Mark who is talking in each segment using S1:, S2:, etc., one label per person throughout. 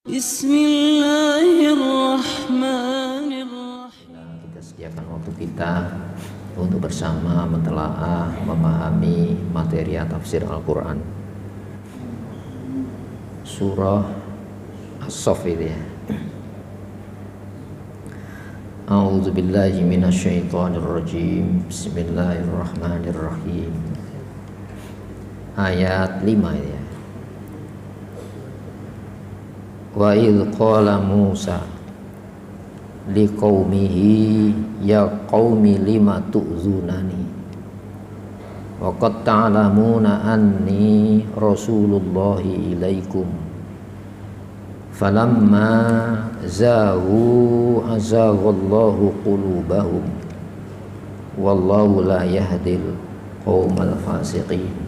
S1: Bismillahirrahmanirrahim. Kita sediakan waktu kita untuk bersama mentelaah, memahami materi tafsir Al-Quran. Surah As-Saff itu ya. A'udzu billahi minasyaitonir rajim. Bismillahirrahmanirrahim. Ayat 5 ya. Wa idh qala Musa liqaumihi ya qaumi lima tu'zunani wa qad ta'lamuna anni rasulullahi ilaikum falamma zaghu azaghallahu qulubahum wallahu la yahdil qaumal fasiqin.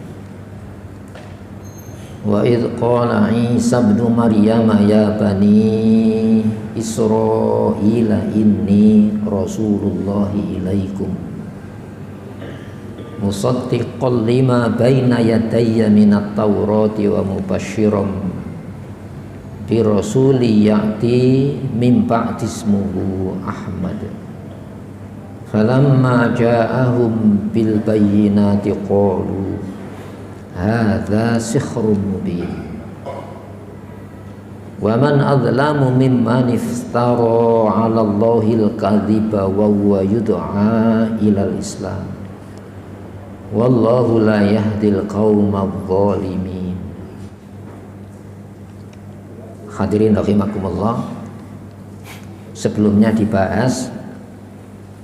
S1: Wa idh qala Isa ibnu Maryam ya bani Israila inni rasulullahi ilaikum musaddiqan lima baina yadayya minat taurati wa mubasysyiran bi rasuli ya'ti min ba'di ismuhu Ahmad falamma ja'ahum bil bayyinati qalu hadza sihrun mubin wa man adlamu mimman iftara 'ala Allahil kadhiba wa huwa yud'a ilal Islam wallahu la yahdil qaumadz zalimin. Hadirin rahimakumullah, sebelumnya dibahas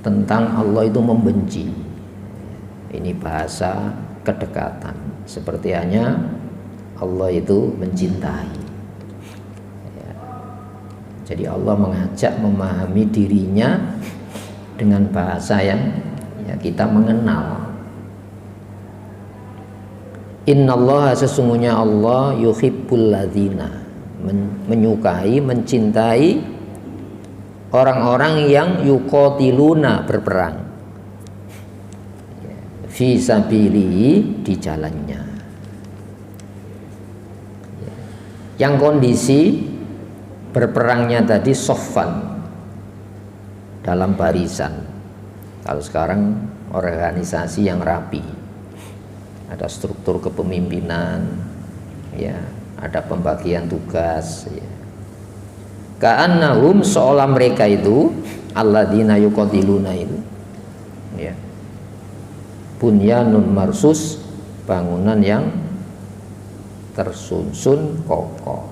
S1: tentang Allah itu membenci. Ini bahasa kedekatan, seperti hanya Allah itu mencintai ya. Jadi Allah mengajak memahami dirinya dengan bahasa yang ya, kita mengenal. Innallaha, sesungguhnya Allah yuhibbul ladzina, menyukai, mencintai orang-orang yang yuqatiluna, berperang fi sabilihi, di jalannya. Yang kondisi berperangnya tadi soffan, dalam barisan. Kalau sekarang organisasi yang rapi, ada struktur kepemimpinan ya, ada pembagian tugas ya. Ka'annahum, seolah mereka itu alladzina yuqatiluna itu ya, bunyanun marsus, bangunan yang tersusun kokoh,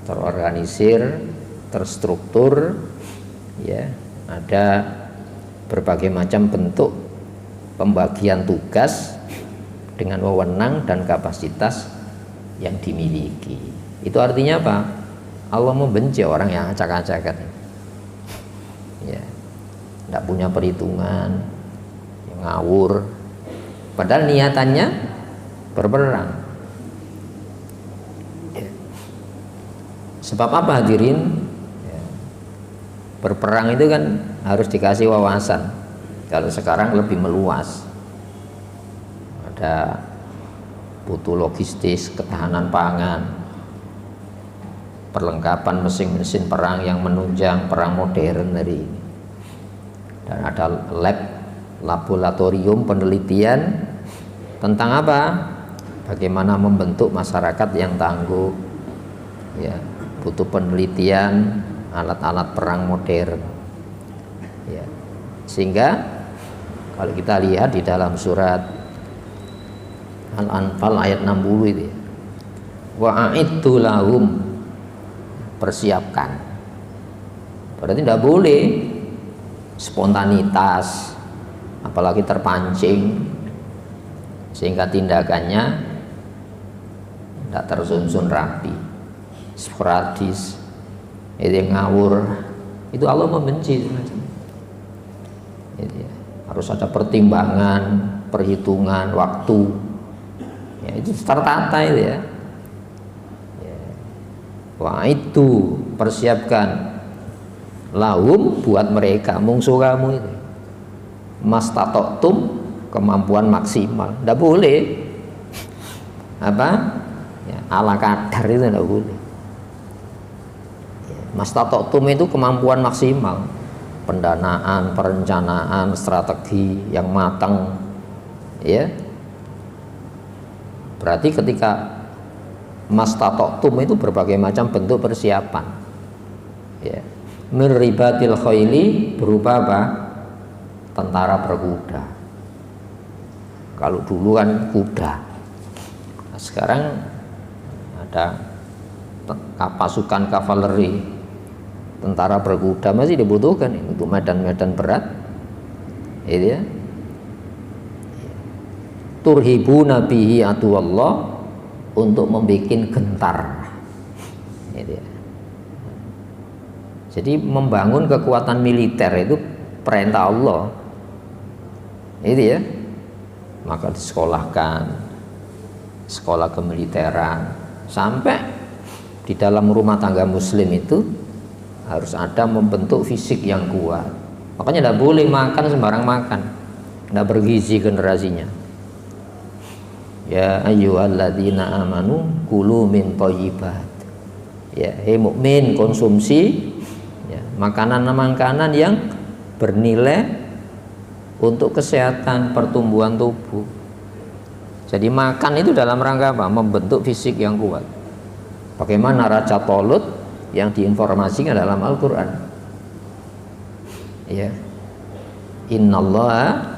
S1: terorganisir, terstruktur ya, ada berbagai macam bentuk pembagian tugas dengan wewenang dan kapasitas yang dimiliki. Itu artinya apa? Allah membenci orang yang acak-acakan ya, tidak punya perhitungan, ngawur, padahal niatannya berperang ya. Sebab apa hadirin ya, berperang itu kan harus dikasih wawasan. Kalau sekarang lebih meluas, ada butuh logistis, ketahanan pangan, perlengkapan mesin-mesin perang yang menunjang perang modern hari ini, dan ada laboratorium penelitian tentang apa? Bagaimana membentuk masyarakat yang tangguh ya, butuh penelitian alat-alat perang modern ya. Sehingga kalau kita lihat di dalam surat Al-Anfal ayat 60 itu ya, wa'iddu lahum, persiapkan. Berarti tidak boleh spontanitas, apalagi terpancing, sehingga tindakannya tidak tersusun rapi, sporadis, itu yang ngawur. Itu Allah membenci. Itu ya. Harus ada pertimbangan, perhitungan waktu ya, itu tertata itu ya. Wah, itu persiapkan lahum, buat mereka, mungsuh kamu itu mastatoktum, kemampuan maksimal. Tidak boleh apa ya, ala kadar, itu tidak boleh. Mastata'tum itu kemampuan maksimal, pendanaan, perencanaan, strategi yang matang, ya. Berarti ketika mastata'tum itu berbagai macam bentuk persiapan, ya. Min ribatil khayli berupa apa? Tentara berkuda. Kalau dulu kan kuda, nah, sekarang ada pasukan kavaleri, tentara berkuda masih dibutuhkan untuk medan-medan berat, itu ya. Turhibuna bihi aduwallah, untuk membuat gentar, itu ya. Jadi membangun kekuatan militer itu perintah Allah, itu ya. Maka disekolahkan, sekolah kemiliteran, sampai di dalam rumah tangga muslim itu harus ada membentuk fisik yang kuat. Makanya tidak boleh makan sembarang makan, tidak bergizi generasinya. Ya ayyuhalladzina amanu kulu min thayyibat, ya hei mukmin, konsumsi ya, makanan-makanan yang bernilai untuk kesehatan pertumbuhan tubuh. Jadi makan itu dalam rangka apa? Membentuk fisik yang kuat. Bagaimana Raja Tolut yang diinformasikan dalam Al-Quran, ya, innallaha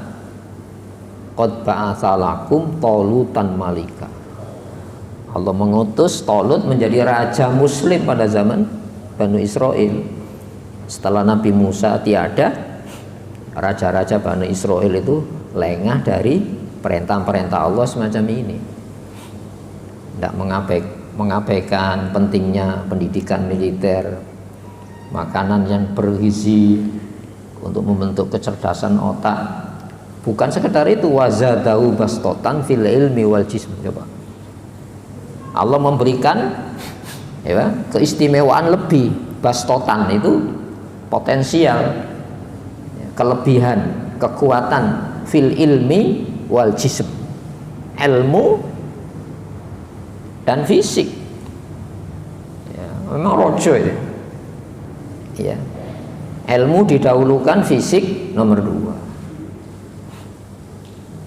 S1: qad ba'atsa lakum Tolutan malika. Allah mengutus Tolut menjadi raja muslim pada zaman Bani Israel. Setelah Nabi Musa tiada, raja-raja Bani Israel itu lengah dari perintah-perintah Allah semacam ini, tidak mengabaikan pentingnya pendidikan militer, makanan yang bergizi untuk membentuk kecerdasan otak. Bukan sekedar itu, wazadahu bastotan fil ilmi wal jism. Coba Allah memberikan, ya, keistimewaan lebih. Bastotan itu potensial, kelebihan, kekuatan fil ilmi wal jism, ilmu dan fisik, ya, memang rojo itu, ya. Ilmu didahulukan, fisik nomor 2.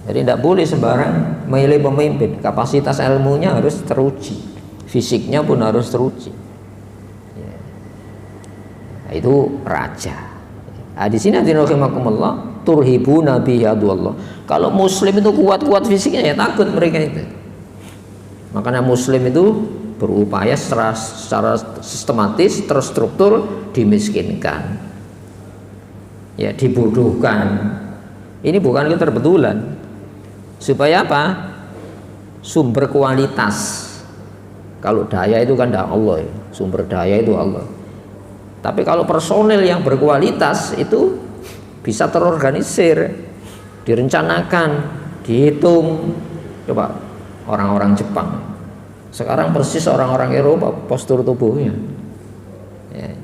S1: Jadi tidak boleh sembarang memilih pemimpin. Kapasitas ilmunya harus teruji, fisiknya pun harus teruji, ya. Nah, itu raja. Nah, di sini rahimakumullah, turhibuna bihi aduwallah. Kalau muslim itu kuat-kuat fisiknya, ya takut mereka itu. Makanya muslim itu berupaya secara sistematis, terstruktur dimiskinkan, ya, dibodohkan. Ini bukan keterbetulan. Supaya apa? Sumber kualitas. Kalau daya itu kan dari Allah, ya. Sumber daya itu Allah. Tapi kalau personel yang berkualitas itu bisa terorganisir, direncanakan, dihitung. Coba orang-orang Jepang, sekarang persis orang-orang Eropa postur tubuhnya, ya.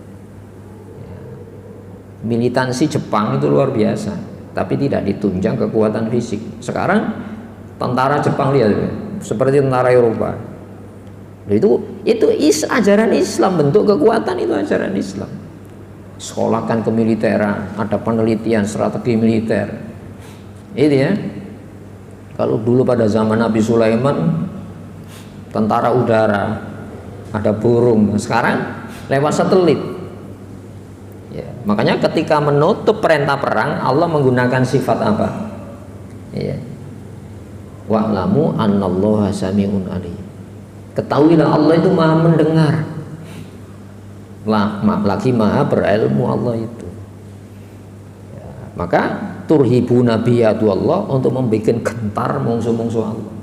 S1: Militansi Jepang itu luar biasa, tapi tidak ditunjang kekuatan fisik. Sekarang tentara Jepang lihat ya, seperti tentara Eropa. Itu ajaran Islam, bentuk kekuatan itu ajaran Islam. Sekolahkan kemiliteran, ada penelitian strategi militer. Itu ya. Kalau dulu pada zaman Nabi Sulaiman tentara udara, ada burung. Sekarang lewat satelit. Ya, makanya ketika menutup perintah perang, Allah menggunakan sifat apa? Ya. Wa'lamu annallaha sami'un alim. Ketahuilah Allah itu maha mendengar, lagi maha berilmu Allah itu, ya. Maka turhibuna bihi aduwallah, untuk membuat gentar musuh-musuh Allah.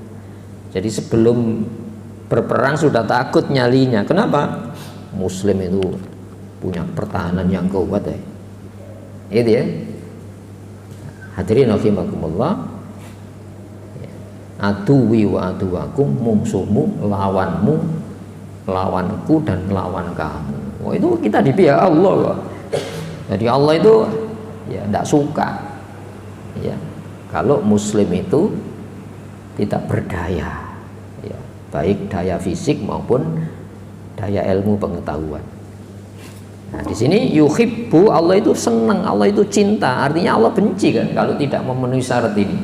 S1: Jadi sebelum berperang sudah takut nyalinya. Kenapa? Muslim itu punya pertahanan yang kuat, ya. Itu ya. Hadirin rahimakumullah. Aduwi wa aduwakum, musuhmu lawanmu, lawanku dan lawan kamu. Oh, itu kita di pihak Allah kok. Jadi Allah itu ya tidak suka, ya, kalau muslim itu tidak berdaya, ya, baik daya fisik maupun daya ilmu pengetahuan. Nah, di sini yuhibbu, Allah itu senang, Allah itu cinta. Artinya Allah benci kan kalau tidak memenuhi syarat ini.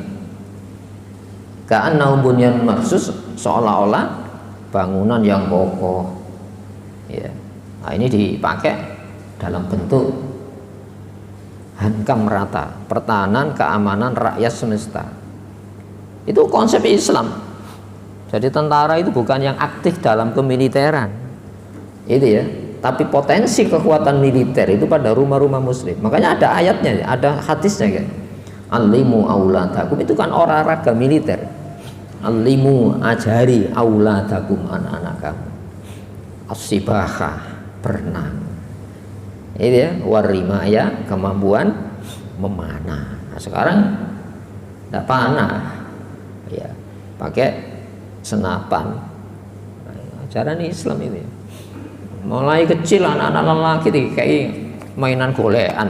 S1: Ka'annahu bunyanun marsus, seolah-olah bangunan yang kokoh. Ya. Nah, ini dipakai dalam bentuk hankam merata, pertahanan keamanan rakyat semesta. Itu konsep Islam. Jadi tentara itu bukan yang aktif dalam kemiliteran, itu ya. Tapi potensi kekuatan militer itu pada rumah-rumah muslim. Makanya ada ayatnya, ada hadisnya kan. Alimu auladakum, itu kan olahraga militer. Alimu, ajari auladakum, anak-anak kamu. As-sibaha, berenang. Itu ya, warimaya, kemampuan memanah. Nah, sekarang tidak panah, ya, pakai senapan. Nah, ajaran Islam itu. Ya. Mulai kecil anak-anak lelaki kayak mainan golean,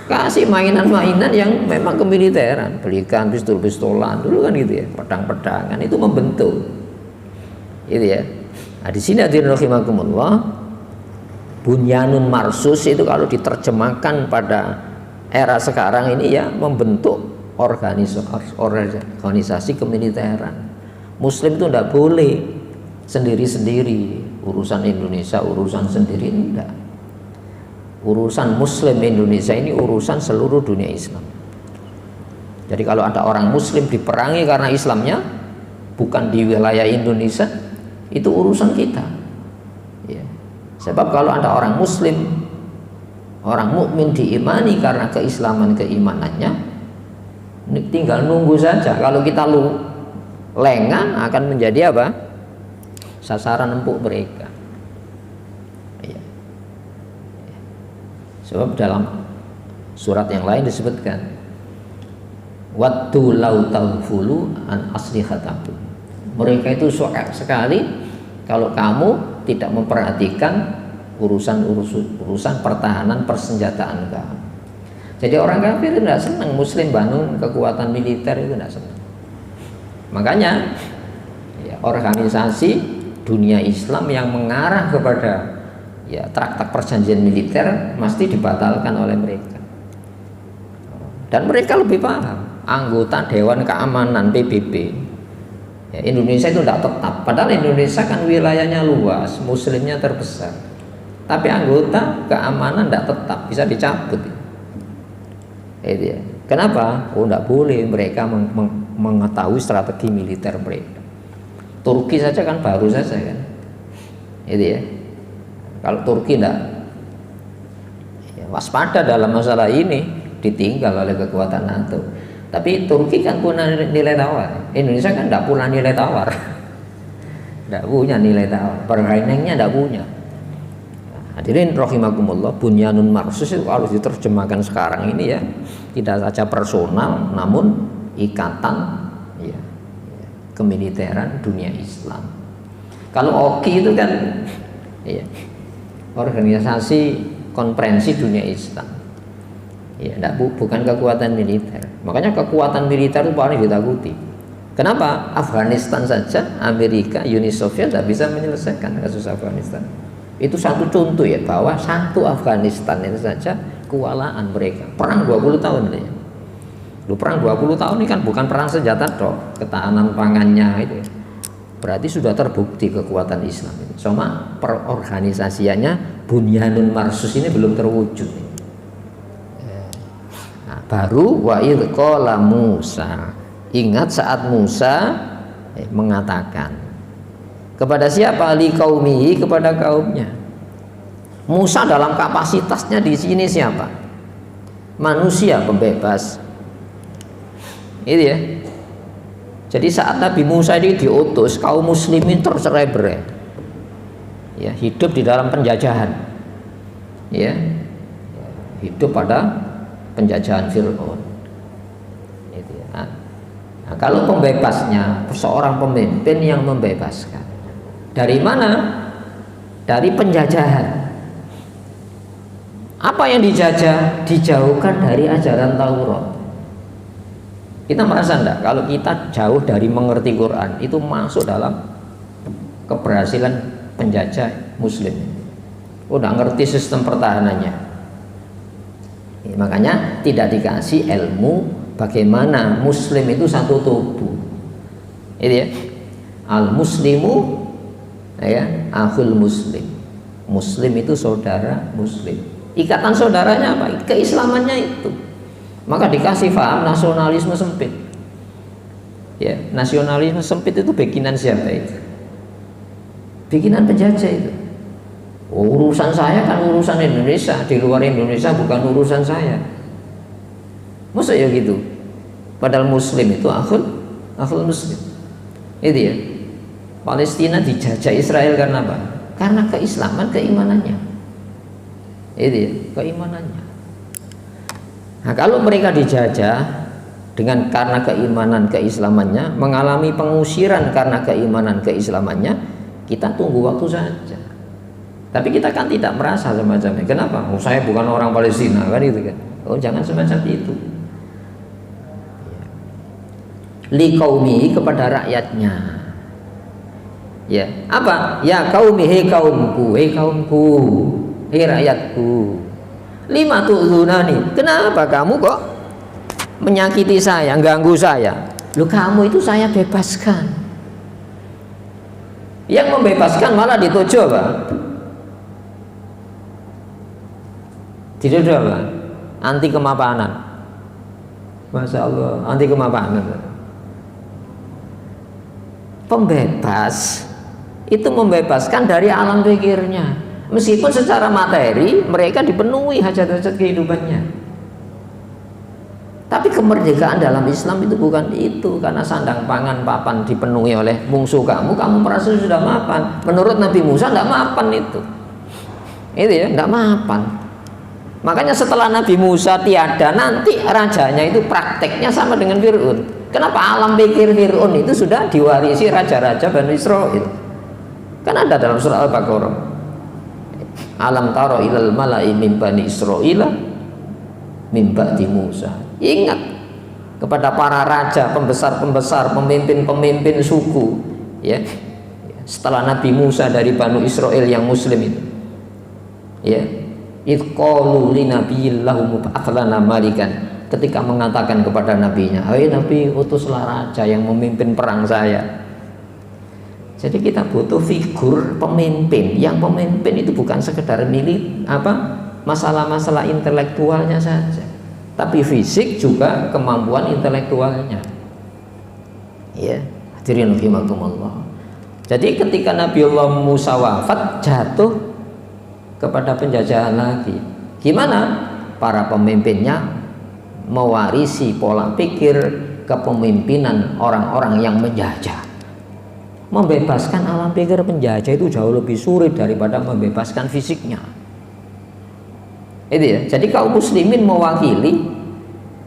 S1: kasih mainan-mainan yang memang kemiliteran, belikan pistol-pistolan dulu kan gitu ya, pedang-pedangan, itu membentuk, itu ya. Nah, di sini hadirin rahimakumullah, bunyanun marsus itu kalau diterjemahkan pada era sekarang ini ya, membentuk organisasi kemiliteran. Muslim itu tidak boleh sendiri-sendiri, urusan Indonesia urusan sendiri, enggak. Urusan Muslim Indonesia ini urusan seluruh dunia Islam. Jadi kalau ada orang Muslim diperangi karena Islamnya bukan di wilayah Indonesia, itu urusan kita ya. Sebab kalau ada orang Muslim, orang mukmin diimani karena keimanannya, tinggal nunggu saja. Kalau kita lengah akan menjadi apa? Sasaran empuk mereka. Ya. Sebab dalam surat yang lain disebutkan, wattu lau taghfulu an aslihatakum. Mereka itu suka sekali kalau kamu tidak memperhatikan urusan pertahanan persenjataan kamu. Jadi orang kafir itu tidak senang Muslim bangun kekuatan militer, itu tidak senang. Makanya ya, organisasi dunia Islam yang mengarah kepada ya traktat perjanjian militer mesti dibatalkan oleh mereka. Dan mereka lebih paham. Anggota Dewan Keamanan PBB ya, Indonesia itu tidak tetap. Padahal Indonesia kan wilayahnya luas, muslimnya terbesar. Tapi anggota keamanan tidak tetap, bisa dicabut. Ya. Kenapa? Oh, tidak boleh mereka mengetahui strategi militer mereka. Turki saja kan baru saja kan, itu ya. Kalau Turki tidak ya, waspada dalam masalah ini, ditinggal oleh kekuatan NATO. Tapi Turki kan punya nilai tawar, Indonesia kan tidak punya nilai tawar, tidak punya nilai tawar, persaingannya tidak punya. Hadirin rahimakumullah, bunyanun marsus itu harus diterjemahkan sekarang ini ya, tidak saja personal, namun ikatan ya, kemiliteran dunia Islam. Kalau OKI itu kan ya, organisasi konferensi dunia Islam ya, bukan kekuatan militer. Makanya kekuatan militer itu paling ditakuti. Kenapa? Afghanistan saja Amerika, Uni Soviet tidak bisa menyelesaikan kasus Afghanistan. Itu satu contoh ya, bahwa satu Afghanistan itu saja kewalahan mereka. Perang 20 tahun ya. Perang 20 tahun ini kan bukan perang senjata toh, ketahanan pangannya itu ya. Berarti sudah terbukti kekuatan Islam itu. Cuma perorganisasiannya bunyanun marsus ini belum terwujud. Nah, baru wa idh qala Musa. Ingat saat Musa mengatakan kepada siapa? Li qaumihi, kepada kaumnya. Musa dalam kapasitasnya di sini siapa? Manusia pembebas. Itu ya. Jadi saat Nabi Musa ini diutus, kaum muslimin tercerai-berai. Ya, hidup di dalam penjajahan. Ya. Hidup pada penjajahan Firaun. Itu ya. Nah, kalau pembebasnya seorang pemimpin yang membebaskan. Dari mana? Dari penjajahan. Apa yang dijajah? Dijauhkan dari ajaran Taurat. Kita merasa enggak kalau kita jauh dari mengerti Quran itu masuk dalam keberhasilan penjajah muslim? udah ngerti sistem pertahanannya. Makanya tidak dikasih ilmu bagaimana muslim itu satu tubuh. Itu ya. Al muslimu ya, akhul muslim. Muslim itu saudara muslim. Ikatan saudaranya apa? Keislamannya itu. Maka dikasih paham nasionalisme sempit. Ya, nasionalisme sempit itu bikinan siapa itu? Bikinan penjajah itu. Urusan saya kan urusan Indonesia, di luar Indonesia bukan urusan saya. Masa ya gitu? Padahal muslim itu akhul muslim. Itu ya. Palestina dijajah Israel karena apa? Karena keislaman, keimanannya. Itu ya, keimanannya. Nah, kalau mereka dijajah karena keimanan, keislamannya, mengalami pengusiran karena keimanan, keislamannya, kita tunggu waktu saja. Tapi kita kan tidak merasa semacam itu. Kenapa? Oh, saya bukan orang Palestina, kan itu kan. Oh, jangan semacam itu. Liqaumi, kepada rakyatnya. Ya, apa? Ya qaumi, hei kaumku, hei kaumku, hei rakyatku. Lima tu'dzunani. Kenapa kamu kok menyakiti saya, ganggu saya? Loh, kamu itu saya bebaskan. Yang membebaskan malah dituju apa? Dituju apa? Anti kemapanan. Masya Allah, anti kemapanan. Pembebas itu membebaskan dari alam pikirnya. Meskipun secara materi mereka dipenuhi hajat-hajat kehidupannya. Tapi kemerdekaan dalam Islam itu bukan itu. Karena sandang pangan papan dipenuhi oleh mungsuh kamu merasa sudah mapan. Menurut Nabi Musa tidak mapan itu. Itu ya, tidak mapan. Makanya setelah Nabi Musa tiada, nanti rajanya itu prakteknya sama dengan Fir'aun. Kenapa? Alam pikir Fir'aun itu sudah diwarisi raja-raja Bani Israil. Kan ada dalam surah Al-Baqarah. Alam taro ilal mala'i min Bani Israil min ba'di Musa. Ingat kepada para raja, pembesar-pembesar, pemimpin-pemimpin suku, ya. Setelah Nabi Musa dari Bani Israil yang muslim itu. Ya. Idqalu li nabiyillahum ba'athlana malikan, ketika mengatakan kepada nabinya, hai Nabi, utuslah raja yang memimpin perang saya. Jadi kita butuh figur pemimpin, yang pemimpin itu bukan sekedar milik masalah-masalah intelektualnya saja, tapi fisik juga kemampuan intelektualnya. Ya, hadirin rahimakumullah. Jadi ketika Nabiullah Musa wafat, jatuh kepada penjajahan lagi. Gimana? Para pemimpinnya mewarisi pola pikir kepemimpinan orang-orang yang menjajah. Membebaskan alam pikir penjajah itu jauh lebih sulit daripada membebaskan fisiknya. Itu ya. Jadi kaum muslimin mewakili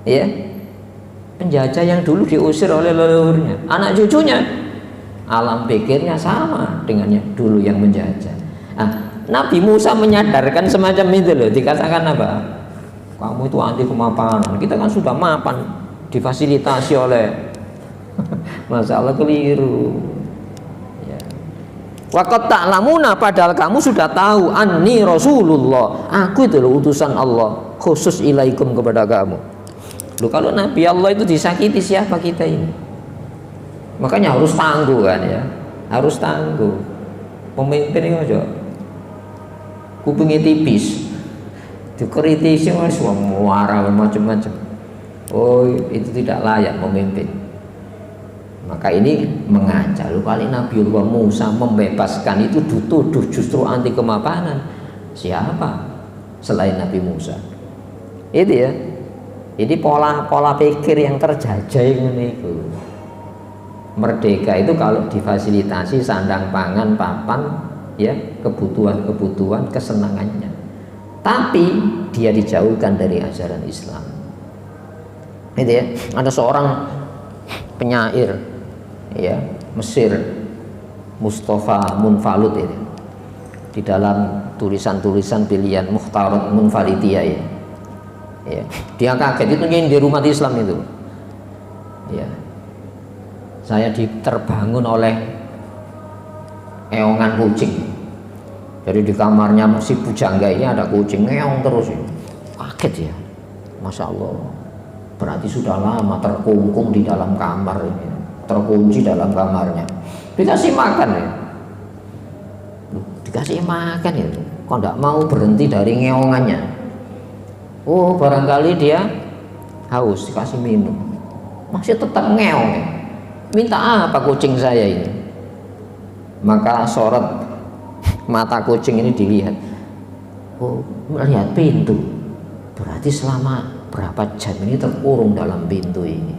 S1: ya penjajah yang dulu diusir oleh leluhurnya. Anak cucunya alam pikirnya sama dengan yang dulu yang menjajah. Nah, Nabi Musa menyadarkan semacam itu loh, dikatakan apa? Kamu itu anti kemapanan. Kita kan sudah mapan, difasilitasi oleh masalah keliru. Ya. Waqad ta'lamuna, padahal kamu sudah tahu anni Rasulullah. Aku itu loh utusan Allah khusus ilaikum, kepada kamu. Loh, kalau Nabi Allah itu disakiti, siapa kita ini? Makanya harus tangguh kan ya. Harus tangguh. Pemimpin itu aja kupingnya tipis, dikritisi semua muara macam-macam. Oh, itu tidak layak memimpin. Maka ini mengajak. Lu kali Nabiullah Musa membebaskan itu dituduh justru anti kemapanan. Siapa selain Nabi Musa? Itu ya. Ini pola pikir yang terjajah ini. Merdeka itu kalau difasilitasi sandang pangan papan, ya, kebutuhan kesenangannya, tapi dia dijauhkan dari ajaran Islam. Itu ya. Ada seorang penyair ya Mesir, Mustafa Munfalut ini, di dalam tulisan-tulisan pilihan Mukhtarat Munfaridiyah ya. Ya, dia kaget itu nyindir umat Islam itu. Ya. Saya terbangun oleh eongan kucing. Jadi di kamarnya si pujangga ini ada kucing ngeong terus ya. Kaget ya, Masya Allah. Berarti sudah lama terkungkung di dalam kamar ini, terkunci dalam kamarnya. Dikasih makan ya, dikasih makan ya, kok enggak mau berhenti dari ngeongannya. Oh, barangkali dia haus, dikasih minum, masih tetap ngeong ya. Minta apa kucing saya ini? Maka sorot mata kucing ini dilihat. Oh, melihat pintu. Berarti selama berapa jam ini terkurung dalam pintu ini.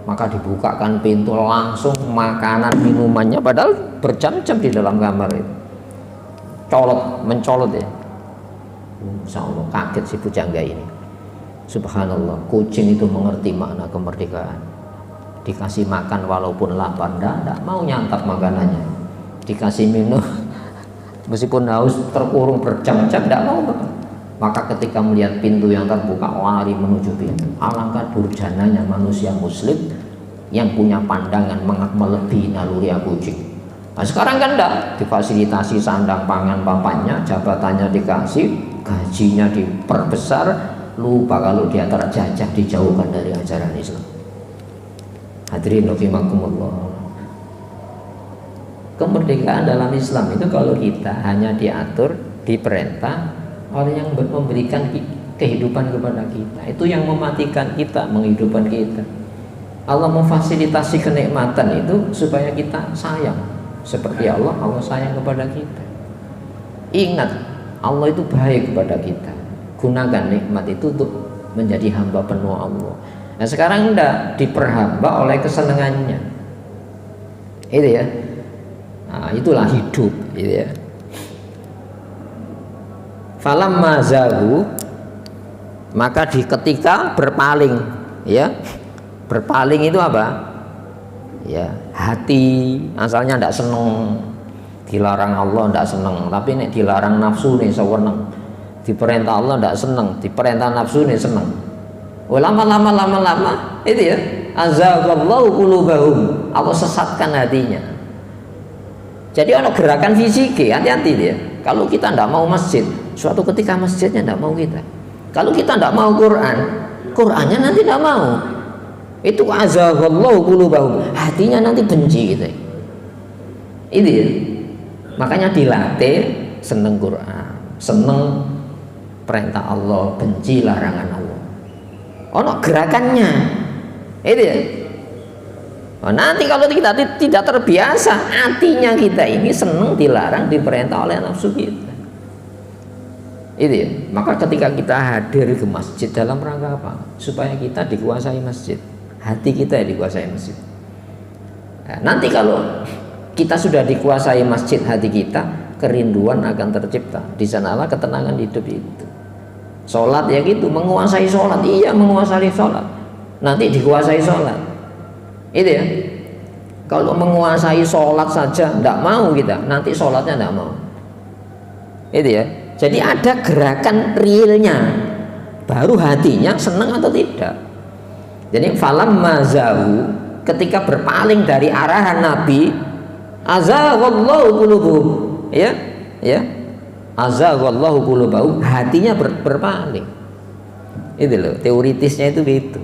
S1: Maka dibukakan pintu, langsung makanan minumannya, padahal berjam-jam di dalam kamar itu. Mencolot ya. Insya Allah kaget si pujangga ini. Subhanallah, kucing itu mengerti makna kemerdekaan. Dikasih makan walaupun lapar, tidak mau nyantap makanannya. Dikasih minum meskipun haus, terkurung berjam-jam, tidak mau makan. Maka ketika melihat pintu yang terbuka, lari menuju pintu. Alangkah durjananya manusia muslim yang punya pandangan melebihi naluri kucing. Nah sekarang kan enggak, difasilitasi sandang pangan papannya, jabatannya dikasih, gajinya diperbesar, lupa kalau dia terjajah, dijauhkan dari ajaran Islam. Hadirin rahimakumullah. Kemerdekaan dalam Islam itu kalau kita hanya diatur, diperintah oleh yang memberikan kehidupan kepada kita, itu yang mematikan kita, menghidupkan kita. Allah memfasilitasi kenikmatan itu supaya kita sayang seperti Allah sayang kepada kita. Ingat, Allah itu baik kepada kita. Gunakan nikmat itu untuk menjadi hamba penuh Allah. Nah sekarang enggak, diperhamba oleh kesenangannya. Itu ya. Nah, itulah hidup, gitu ya. Falamma zahu, maka ketika berpaling, ya, berpaling itu apa? Ya, hati asalnya tidak seneng, dilarang Allah tidak seneng, tapi nek dilarang nafsu nih sewenang, diperintah Allah tidak seneng, diperintah nafsu nih seneng. Lama itu ya, azaghallahu qulubahum, Allah sesatkan hatinya. Jadi ada gerakan fisik, hati-hati dia. Kalau kita tidak mau masjid, suatu ketika masjidnya tidak mau kita. Kalau kita tidak mau Quran, Qurannya nanti tidak mau. Itu azaghallahu qulubahum, hatinya nanti benci gitu. Itu ya. Makanya dilatih seneng Quran, seneng perintah Allah, benci larangan Allah. Ono gerakannya. Itu ya. Oh, nanti kalau kita tidak terbiasa, hatinya kita ini senang dilarang, diperintah oleh nafsu kita. Itu ya. Maka ketika kita hadir ke masjid dalam rangka apa? Supaya kita dikuasai masjid, hati kita dikuasai masjid. Nah, nanti kalau kita sudah dikuasai masjid, hati kita, kerinduan akan tercipta. Di sanalah ketenangan hidup itu. Sholat ya gitu, menguasai sholat, iya menguasai sholat. Nanti dikuasai sholat. Itu ya. Kalau menguasai sholat saja tidak mau kita, nanti sholatnya tidak mau. Itu ya. Jadi ada gerakan realnya, baru hatinya senang atau tidak. Jadi falamma zahu, ketika berpaling dari arahan Nabi, azaghallahu qulubuhum, ya, ya, azaghallahu qulubahum, hatinya berpaling. Itu loh, teoritisnya itu begitu.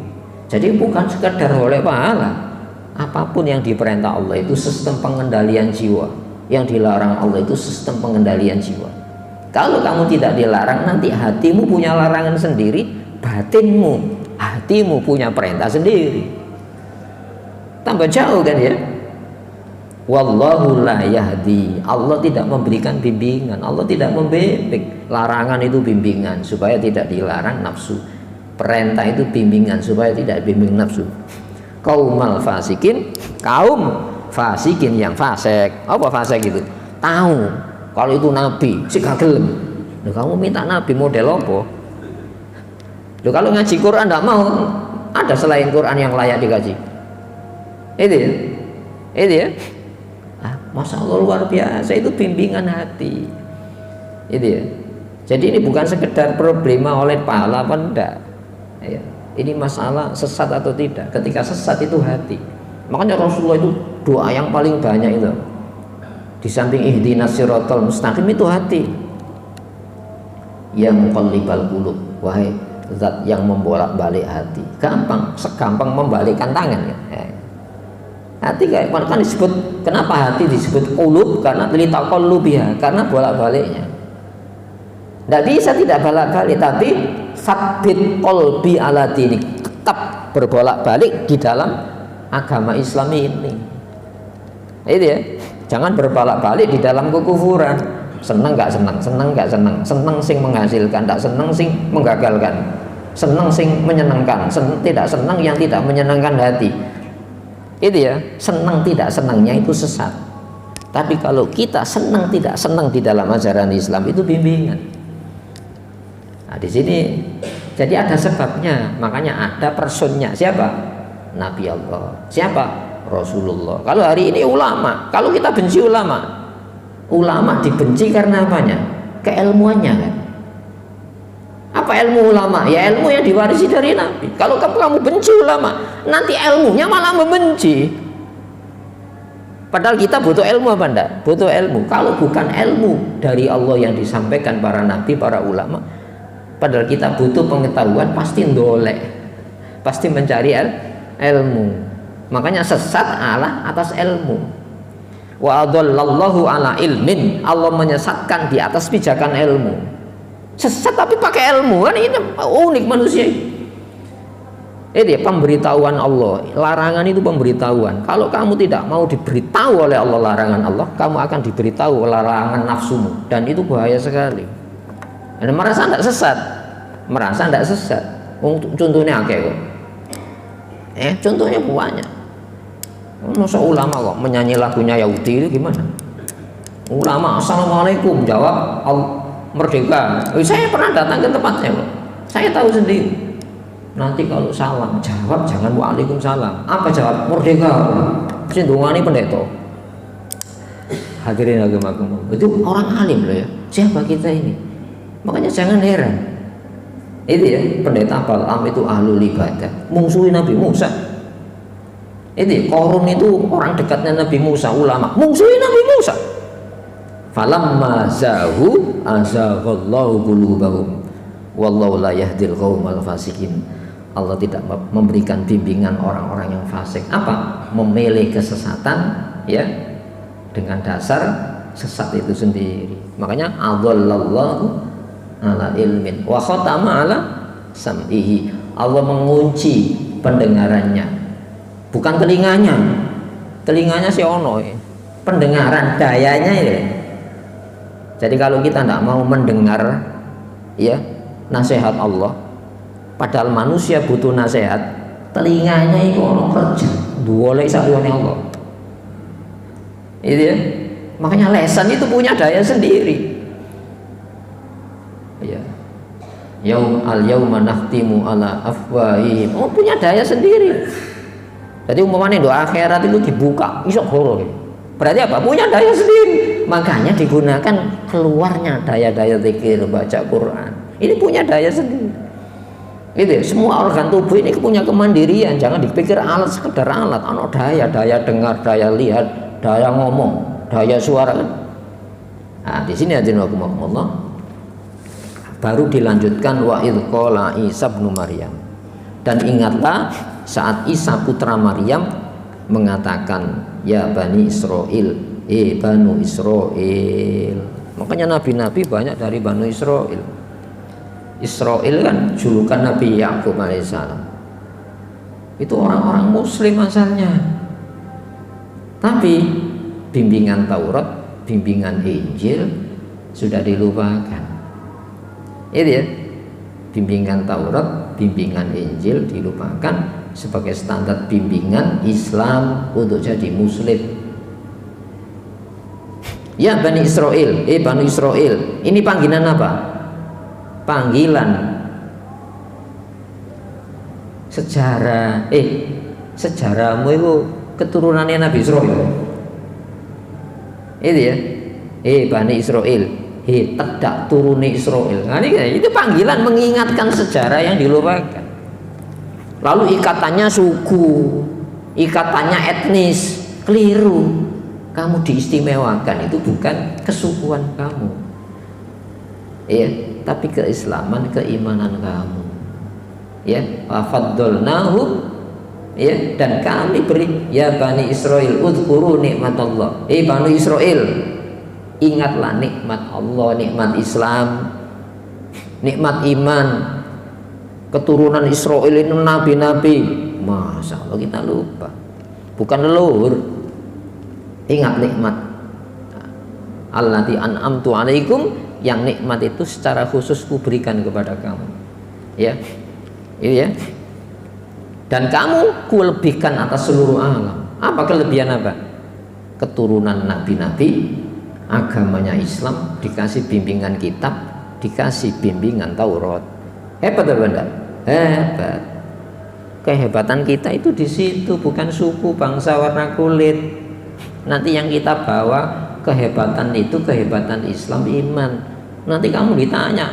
S1: Jadi bukan sekedar oleh pahala. Apapun yang diperintah Allah itu sistem pengendalian jiwa, yang dilarang Allah itu sistem pengendalian jiwa. Kalau kamu tidak dilarang, nanti hatimu punya larangan sendiri, batinmu, hatimu punya perintah sendiri. Tambah jauh kan ya. Wallahu la yahdi, Allah tidak memberikan bimbingan, Allah tidak membimbing. Larangan itu bimbingan supaya tidak dilarang nafsu, perintah itu bimbingan supaya tidak bimbing nafsu. Kaumal fasikin, kaum fasikin yang fasik. Apa fasik itu? Tahu kalau itu nabi, si gelem. Loh, kamu minta nabi model apa? Loh, kalau ngaji Quran tidak mau, ada selain Quran yang layak dikaji. Itu ya, itu ya. Masya Allah luar biasa, itu bimbingan hati. Itu ya. Jadi ini bukan sekedar problema oleh pahala apa enggak. Ya. Ini masalah sesat atau tidak. Ketika sesat itu hati. Makanya Rasulullah itu doa yang paling banyak itu. Di samping ihdinas siratal mustaqim itu hati. Ya muqallibal qulub, wahai zat yang membolak-balik hati. Gampang, segampang membalikkan tangan ya. Hati kayak kan disebut, kenapa hati disebut qulub? Karena litaqallubiha, karena bolak-baliknya. Tidak bisa tidak bolak-balik, tapi sabbit qalbi ala dinik, tetap berbolak-balik di dalam agama Islam ini. Itu ya, jangan berbolak-balik di dalam kekufuran. Senang nggak senang, senang nggak senang, senang sing menghasilkan, tidak senang sing menggagalkan, senang sing menyenangkan, tidak senang yang tidak menyenangkan hati. Itu ya, senang tidak senangnya itu sesat. Tapi kalau kita senang tidak senang di dalam ajaran Islam itu bimbingan. Nah, di sini jadi ada sebabnya, makanya ada personnya. Siapa? Nabi Allah. Siapa? Rasulullah. Kalau hari ini ulama, kalau kita benci ulama, ulama dibenci karena apanya? Keilmuannya kan. Apa ilmu ulama? Ya ilmu yang diwarisi dari Nabi. Kalau kamu benci ulama, nanti ilmunya malah membenci. Padahal kita butuh ilmu apa enggak? Butuh ilmu. Kalau bukan ilmu dari Allah yang disampaikan para nabi, para ulama, padahal kita butuh pengetahuan, pasti ndolek, pasti mencari ilmu. Makanya sesat Allah atas ilmu. Wa adallallahu ala ilmin, Allah menyesatkan di atas pijakan ilmu. Sesat tapi pakai ilmu, kan ini unik manusia. Ini pemberitahuan Allah. Larangan itu pemberitahuan. Kalau kamu tidak mau diberitahu oleh Allah larangan Allah, kamu akan diberitahu larangan nafsumu, dan itu bahaya sekali. Dan merasa tidak sesat, merasa tidak sesat. Contohnya akeh kok. Contohnya banyak. Masa ulama kok menyanyi lagunya Yahudi itu gimana? Ulama assalamualaikum jawab merdeka. Saya pernah datang ke tempatnya kok. Saya tahu sendiri. Nanti kalau salam jawab jangan waalaikumsalam. Apa jawab? Merdeka. Sindungani pendeta. Hadirin agama-agama. Itu orang alim loh ya. Siapa kita ini? Makanya jangan heran. Itu ya, pendeta Balaam itu ahlul ibadah, mungsuhi Nabi Musa. Itu Korun itu orang dekatnya Nabi Musa, ulama, mungsuhi Nabi Musa. Falamma zahu azaghallahu qulubahum wallahu la yahdil qaumal fasikin. Allah tidak memberikan bimbingan orang-orang yang fasik. Apa? Memilih kesesatan ya dengan dasar sesat itu sendiri. Makanya adallallahu ala ilmin wa khatama ala sam'ihi. Allah mengunci pendengarannya, bukan telinganya. Telinganya si ono pendengaran dayanya ya. Jadi kalau kita tidak mau mendengar ya nasihat Allah, padahal manusia butuh nasihat, telinganya itu ono kerja boleh sayone Allah. Itu ya. Makanya lesan itu punya daya sendiri. Ya. Al-yauma nakhtimu ala afwahihim. Oh, punya daya sendiri. Jadi umpamanya doa akhirat itu dibuka, isok horo. Berarti apa? Punya daya sendiri. Makanya digunakan keluarnya daya-daya zikir, baca Quran. Ini punya daya sendiri. Itu semua organ tubuh ini punya kemandirian. Jangan dipikir alat sekedar alat. Ano daya dengar, daya lihat, daya ngomong, daya suara. Nah, di sini Allah baru dilanjutkan wa idh qala Isa bin Maryam. Dan ingatlah saat Isa putra Maryam mengatakan ya Bani Israel, Banu Israel. Makanya nabi-nabi banyak dari Banu Israel. Israel kan julukan Nabi Yakub alaihissalam. Itu orang-orang muslim asalnya. Tapi bimbingan Taurat, bimbingan Injil sudah dilupakan. Itu ya, bimbingan Taurat, bimbingan Injil dilupakan sebagai standar bimbingan Islam untuk jadi muslim. Ya Bani Israel, Bani Israel. Ini panggilan apa? Panggilan sejarah. Sejarahmu itu keturunannya Nabi Israel. Itu ya, Bani Israel. Tedak turuni Israel. Nah, ini itu panggilan mengingatkan sejarah yang dilupakan. Lalu ikatannya suku, ikatannya etnis, keliru. kamu diistimewakan itu bukan kesukuan kamu, ya, tapi keislaman, keimanan kamu, ya. Wafaddalnahum, ya, dan kami beri, ya Bani Israel udhkuru nikmatallah, Bani Israel, ingatlah nikmat Allah, nikmat Islam, nikmat iman, keturunan Israel itu nabi-nabi. Masa Allah kita lupa, bukan leluhur. Ingat nikmat allati an'amtu alaikum, yang nikmat itu secara khusus kuberikan kepada kamu, ya, ya. Dan kamu kulebihkan atas seluruh alam. Apa kelebihan apa? Keturunan nabi-nabi, agamanya Islam, dikasih bimbingan kitab, dikasih bimbingan Taurat. Hebat atau enggak? Hebat. Kehebatan kita itu di situ, bukan suku, bangsa, warna kulit. Nanti yang kita bawa kehebatan itu kehebatan Islam, iman. Nanti kamu ditanya,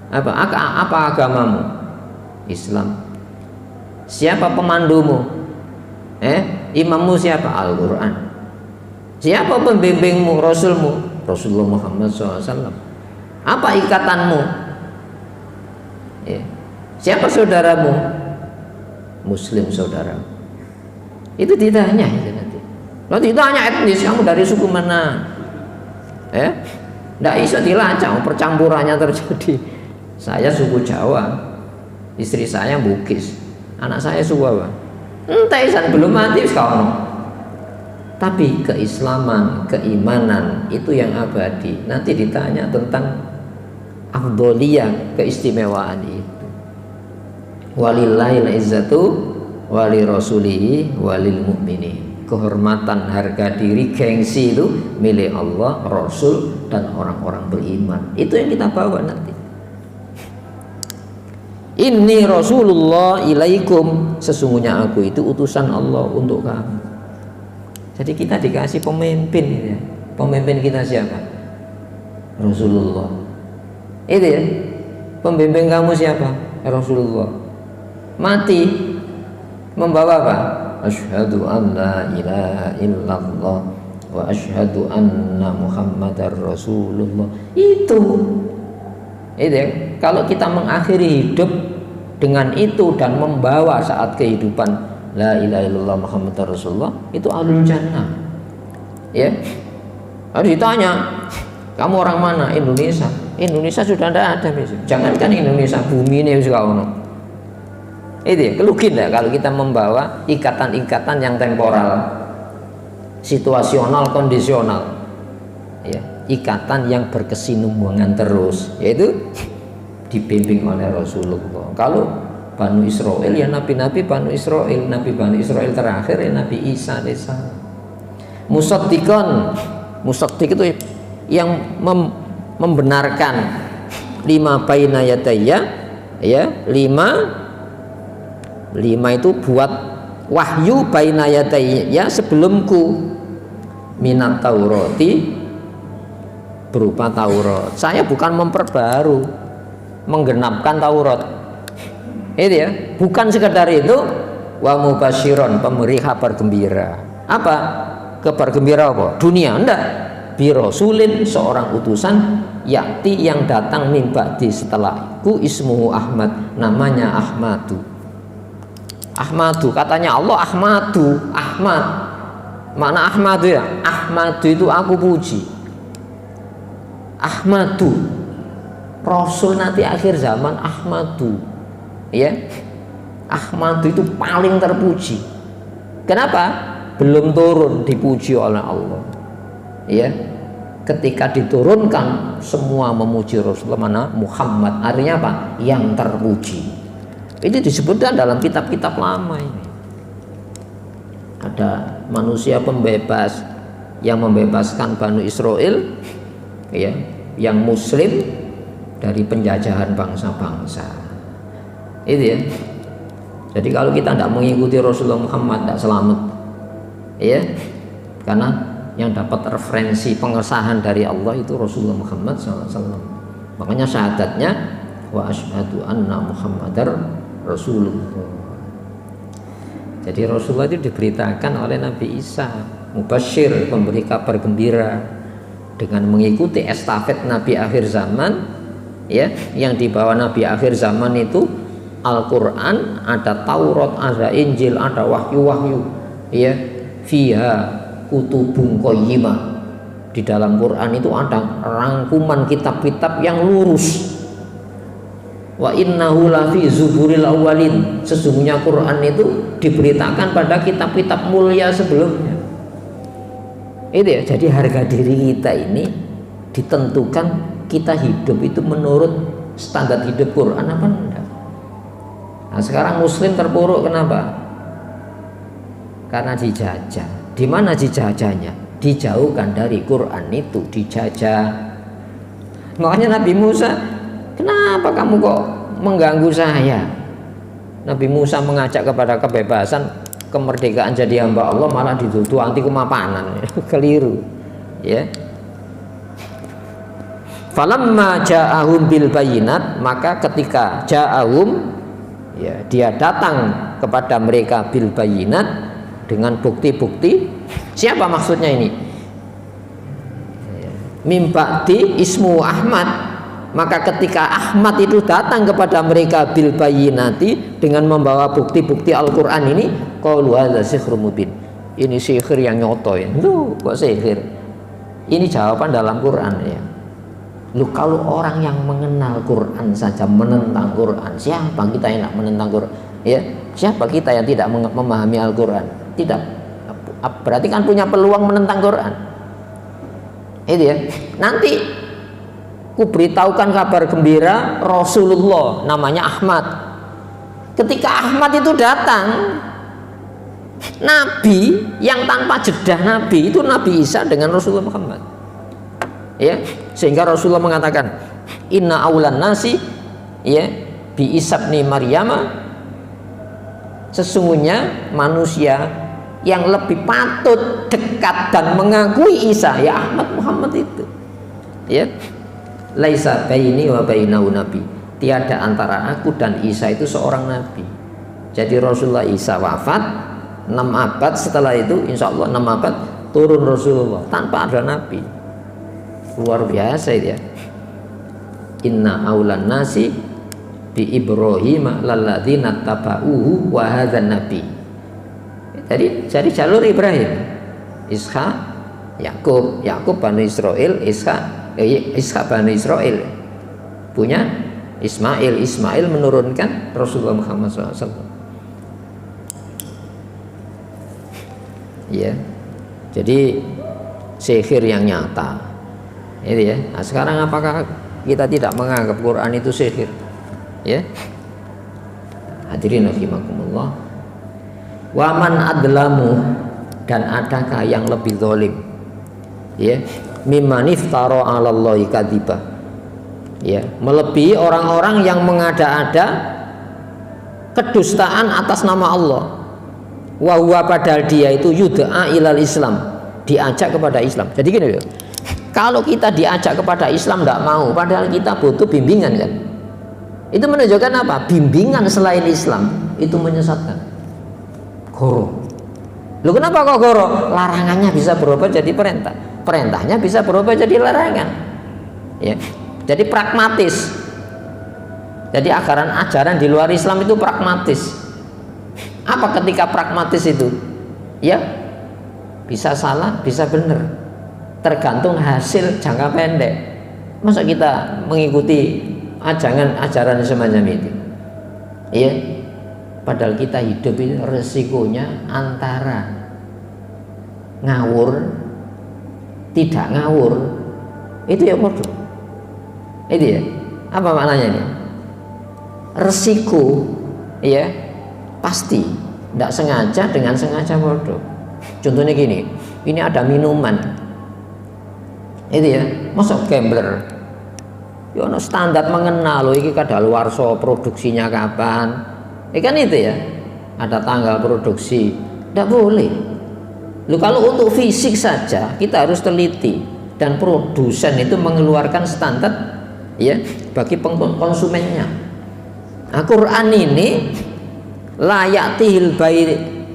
S1: apa agamamu? Islam. Siapa pemandumu? Imammu siapa? Al-Quran. Siapa pembimbingmu? Rasulmu? Rasulullah Muhammad SAW. Apa ikatanmu? Siapa saudaramu? Muslim saudaramu. Itu ditanya itu nanti. Lalu ditanya etnis, kamu dari suku mana? Nggak bisa dilacak, percampurannya terjadi. Saya suku Jawa, istri saya Bugis, anak saya suku apa? Entah, belum mati sekarang. Tapi keislaman, keimanan itu yang abadi. Nanti ditanya tentang afdholiyah, keistimewaan itu. Walillahil izzatu wali rasulihi walil mu'minin. Kehormatan, harga diri, gengsi itu milik Allah, Rasul, dan orang-orang beriman. Itu yang kita bawa nanti. Inni Rasulullah ilaikum, sesungguhnya aku itu utusan Allah untuk kamu. Jadi kita dikasih pemimpin, ya. Pemimpin kita siapa? Rasulullah. Itu ya. Pembimbing kamu siapa? Rasulullah. Mati membawa apa? Asyhadu an la ilaha illallah wa asyhadu anna Muhammadar Rasulullah. Itu ya. Kalau kita mengakhiri hidup dengan itu dan membawa saat kehidupan la ilaha illallah Muhammadar Rasulullah, itu ahlul jannah. Ya. Harus ditanya, kamu orang mana? Indonesia. Indonesia sudah tidak ada, jangankan Indonesia, bumi ini sekarang. Itu ya, kelugin lah kalau kita membawa ikatan-ikatan yang temporal, situasional, kondisional, ya, ikatan yang berkesinambungan terus, yaitu dibimbing oleh Rasulullah. Kalau Banu Israel ya nabi-nabi Banu Israel, nabi Banu Israel terakhir ya Nabi Isa alaihissalam. Musaddiqan, musaddiq itu yang membenarkan lima baina yadayya, ya, lima itu buat wahyu baina yadayya sebelumku, minat Taurati, berupa Taurat. Saya bukan memperbaru, menggenapkan Taurat. Itu ya, bukan sekedar itu. Wa mubasyiron, pemberi kabar gembira. Apa? Kabar gembira apa? Dunia, enggak. Bi rasulin, seorang utusan, yakti yang datang min ba'di setelahku, ismuhu Ahmad, namanya Ahmadu. Ahmadu, katanya Allah Ahmadu, Ahmad. Mana Ahmadu ya? Ahmadu itu aku puji. Ahmadu, Rasul nanti akhir zaman Ahmadu, ya. Ahmadu itu paling terpuji. Kenapa? Belum turun dipuji oleh Allah, ya. Ketika diturunkan semua memuji Rasulullah, mana Muhammad, artinya apa? Yang terpuji. Ini disebutkan dalam kitab-kitab lama ini. Ada manusia pembebas yang membebaskan Banu Israel, ya, yang muslim dari penjajahan bangsa-bangsa. Itu ya. Jadi kalau kita tidak mengikuti Rasulullah Muhammad, tidak selamat, ya, karena yang dapat referensi pengesahan dari Allah itu Rasulullah Muhammad SAW. Makanya syahadatnya wa asyhadu anna Muhammadar Rasulullah. Jadi Rasulullah itu diberitakan oleh Nabi Isa mubasyir, pemberi kabar gembira dengan mengikuti estafet Nabi akhir zaman, ya, yang dibawa Nabi akhir zaman itu Al-Quran, ada Taurat, ada Injil, ada wahyu-wahyu, ya, fiha kutubun qayyimah. Di dalam Quran itu ada rangkuman kitab-kitab yang lurus. Wa innahu lafi zuburil awwalin, sesungguhnya Quran itu diberitakan pada kitab-kitab mulia sebelumnya. Itu ya, jadi harga diri kita ini ditentukan kita hidup itu menurut standar hidup Quran apa enggak. Nah, sekarang muslim terpuruk kenapa? Karena dijajah. Di mana dijajahnya? Dijauhkan dari Quran itu, dijajah. Makanya Nabi Musa, kenapa kamu kok mengganggu saya? Nabi Musa mengajak kepada kebebasan, kemerdekaan jadi hamba Allah, malah dituduh anti kemapanan. Keliru, ya. Falamma ja'ahum bil bayinat, maka ketika ja'ahum, ya, dia datang kepada mereka bil bayinat dengan bukti-bukti. Siapa maksudnya ini? Mim ba'di ismu Ahmad, maka ketika Ahmad itu datang kepada mereka bil bayinati dengan membawa bukti-bukti Al-Quran ini, qalu hadza sihrun mubin, ini sihir yang nyoto ya. Loh, kok sihir? Ini jawaban dalam Quran ya. Lu kalau orang yang mengenal Quran saja menentang Quran, siapa kita yang tidak menentang Quran? Ya, siapa kita yang tidak memahami Al-Quran? Tidak, berarti kan punya peluang menentang Quran. Itu ya. Nanti ku beritahukan kabar gembira Rasulullah, namanya Ahmad. Ketika Ahmad itu datang, Nabi yang tanpa jedah Nabi itu Nabi Isa dengan Rasulullah Muhammad. Ya, sehingga Rasulullah mengatakan, inna aulan nasi, ya, bi isabni Maryama, sesungguhnya manusia yang lebih patut dekat dan mengakui Isa ya Ahmad Muhammad itu, ya. Laisa baini wa bainahu nabi, tiada antara aku dan Isa itu seorang nabi. Jadi Rasulullah Isa wafat 6 abad setelah itu, insya Allah 6 abad turun Rasulullah tanpa ada nabi. Luar biasa itu ya. Inna aulan nasi bi Ibrahim lalladzina tabauhu wa hadzan nabi. Jadi jalur Ibrahim, Ishak, Yakub Bani Israel, Ishak Bani Israel punya Ismail menurunkan Rasulullah Muhammad SAW. Ya, jadi sihir yang nyata. Itu ya. Nah, sekarang apakah kita tidak menganggap Quran itu sihir? Ya. Hadirin rahimakumullah. Wa man adlamu, dan adakah yang lebih zalim? Ya, mimman iftara 'alallahi kadziba. Ya, melebihi orang-orang yang mengada-ada kedustaan atas nama Allah. Wa huwa, padahal dia itu yud'a ilal Islam, diajak kepada Islam. Jadi gini loh. Kalau kita diajak kepada Islam tidak mau, padahal kita butuh bimbingan kan? Itu menunjukkan apa? Bimbingan selain Islam itu menyesatkan. Goro. Loh, kenapa kok goro? Larangannya bisa berubah jadi perintah, perintahnya bisa berubah jadi larangan. Ya. Jadi pragmatis. Jadi ajaran di luar Islam itu pragmatis. Apa ketika pragmatis itu? Ya, bisa salah, bisa benar. Tergantung hasil jangka pendek. Masa kita mengikuti ajaran semacam itu? Iya. Padahal kita hidup ini resikonya antara ngawur, tidak ngawur. Itu ya bodoh. Itu ya. Apa maknanya ini? Resiko, ya, pasti. Tidak sengaja dengan sengaja bodoh. Contohnya gini, ini ada minuman. Itu ya, masuk gambler. Ya no standar mengenal loh, ini kadaluarsa produksinya kapan. Kan itu ya, ada tanggal produksi. Tidak boleh. Loh, kalau untuk fisik saja kita harus teliti, dan produsen itu mengeluarkan standar ya bagi konsumennya. Nah, Quran ini la ya'tihil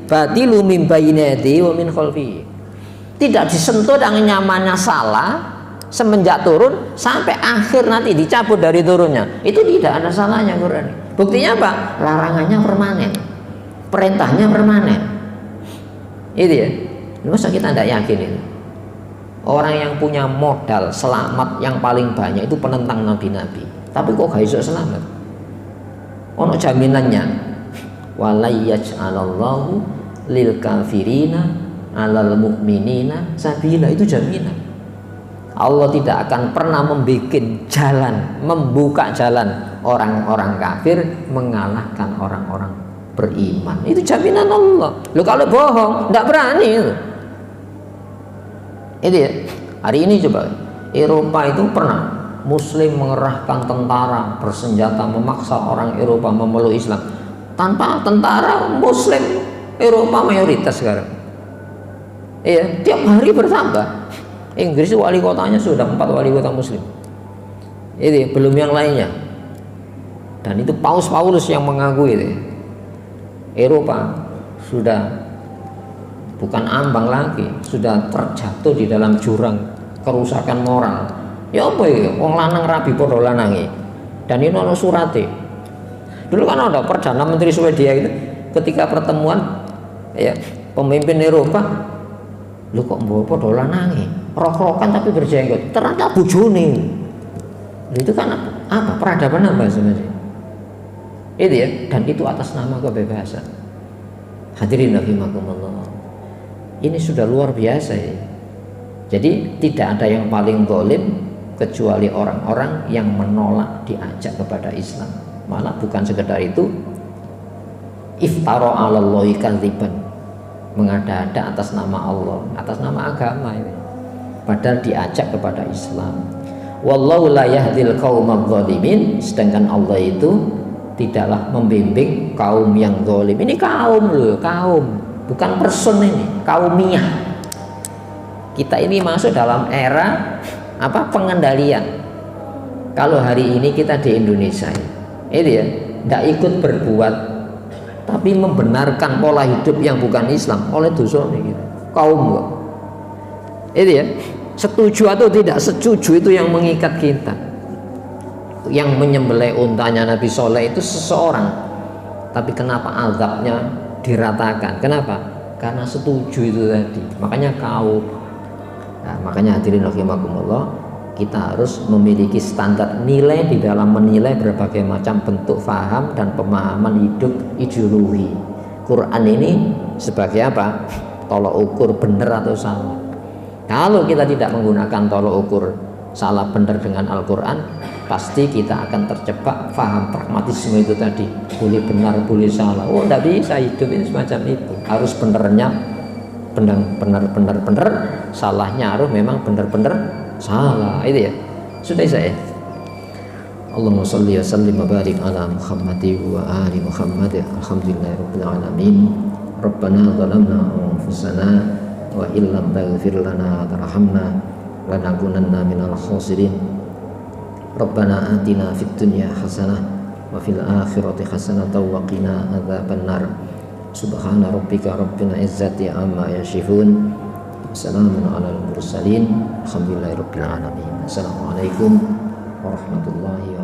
S1: batilu min baini yadihi wa min khalfihi. tidak disentuh dengan nyamannya salah semenjak turun sampai akhir nanti dicabut dari turunnya, itu tidak ada salahnya Quran. Buktinya apa? Larangannya permanen, perintahnya permanen. Itu ya. Masa kita tidak yakin itu? Orang yang punya modal selamat yang paling banyak itu penentang nabi-nabi, tapi kok gak iso selamat? Ono jaminannya. Walayyaj'alallahu lil kafirina 'alal mu'minina sabila, itu jaminan. Allah tidak akan pernah membuka jalan orang-orang kafir mengalahkan orang-orang beriman. Itu jaminan Allah. Lo kalau bohong tidak berani itu. Itu ya. Hari ini coba Eropa itu pernah Muslim mengerahkan tentara bersenjata memaksa orang Eropa memeluk Islam. Tanpa tentara Muslim Eropa mayoritas sekarang. Iya, tiap hari bertambah. Inggris wali kotanya sudah 4 wali kota Muslim. Itu belum yang lainnya. Dan itu Paulus yang mengakui itu. Eropa sudah bukan ambang lagi, sudah terjatuh di dalam jurang kerusakan moral. Ya apa ya, wong lanang rabi padha lanange. Dan ini ono surate. Dulu kan ada Perdana Menteri Swedia itu ketika pertemuan ya pemimpin Eropa, lu kok mbawa padha lanange, rok-rokan tapi berjenggot. Ternyata bojone. Itu kan apa? Peradaban apa sebenarnya? Itu ya, dan itu atas nama kebebasan. Hadirin rahimakumullah. Ini sudah luar biasa ya. Jadi tidak ada yang paling zalim kecuali orang-orang yang menolak diajak kepada Islam. Malah bukan sekedar itu, iftara 'alallahi kadziban, mengada-ada atas nama Allah, atas nama agama ini. Padahal diajak kepada Islam. Wallahu la yahdil qaumadz zalimin, sedangkan Allah itu tidaklah membimbing kaum yang zalim. Ini kaum loh, kaum, bukan person ini, kaumiyah. Kita ini masuk dalam era apa? Pengendalian. Kalau hari ini kita di Indonesia, itu ya, tidak ikut berbuat, tapi membenarkan pola hidup yang bukan Islam oleh dosa ini, gitu. Kaum kok. Itu ya, setuju atau tidak setuju itu yang mengikat kita. Yang menyembelih untanya Nabi Soleh itu seseorang, tapi kenapa azabnya diratakan? Kenapa? Karena setuju itu tadi. Makanya kaum. Nah, makanya hadirin rahimakumullah, kita harus memiliki standar nilai di dalam menilai berbagai macam bentuk faham dan pemahaman hidup ideologi. Quran ini sebagai apa? Tolok ukur benar atau salah. Kalau kita tidak menggunakan tolok ukur salah benar dengan Al-Quran, pasti kita akan terjebak faham pragmatisme itu tadi, boleh benar boleh salah. Oh, tidak bisa hidup ini semacam itu. Harus benernya benar, salahnya harus memang benar-benar salah. Itu ya. Sudah saya. Allahumma shalli wa sallim wa barik ala Muhammad wa ali Muhammad. Alhamdulillahirabbil alamin. Rabbana zalamna anfusana wa illam taghfir lana wa tarhamna lanakunanna minal khasirin. Rabbana atina fid dunya hasanah wa fil akhirati hasanah wa qina adzabannar. Subhana rabbika rabbil izzati amma yasifun. Assalamun alal mursalin. Alhamdulillahirabbil alamin. Assalamualaikum warahmatullahi wabarakatuh.